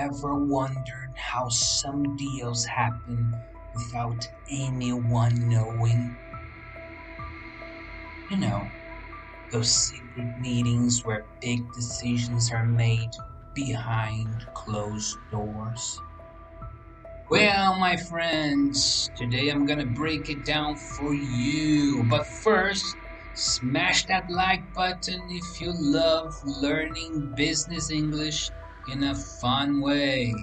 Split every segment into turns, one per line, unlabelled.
ever wondered how some deals happen without anyone knowing? You know, those secret meetings where big decisions are made behind closed doors. Well, my friends, today I'm gonna break it down for you. But first, smash that like button if you love learning business English in a fun way.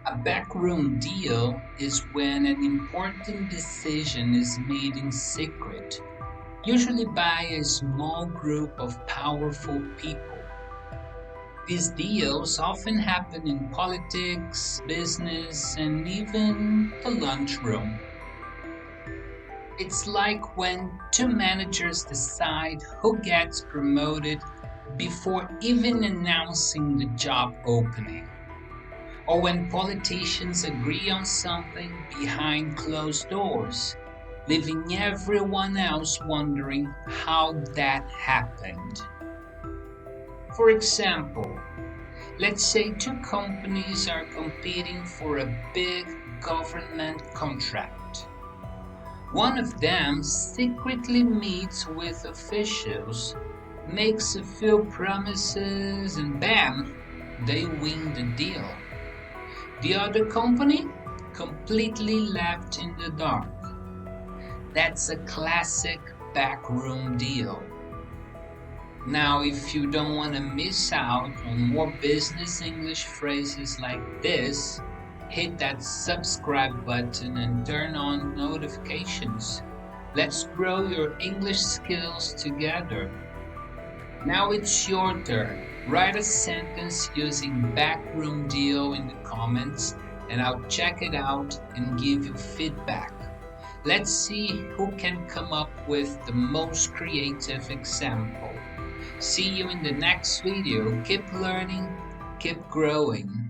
A backroom deal is when an important decision is made in secret, usually by a small group of powerful people. These deals often happen in politics, business, and even the lunchroom. It's like when two managers decide who gets promoted before even announcing the job opening, or when politicians agree on something behind closed doors, leaving everyone else wondering how that happened. For example, let's say two companies are competing for a big government contract. One of them secretly meets with officials, makes a few promises, and bam, they win the deal. The other company completely left in the dark. That's a classic backroom deal. Now, if you don't want to miss out on more business English phrases like this, hit that subscribe button and turn on notifications. Let's grow your English skills together. Now it's your turn. Write a sentence using backroom deal in the comments and I'll check it out and give you feedback. Let's see who can come up with the most creative example. See you in the next video. Keep learning, keep growing.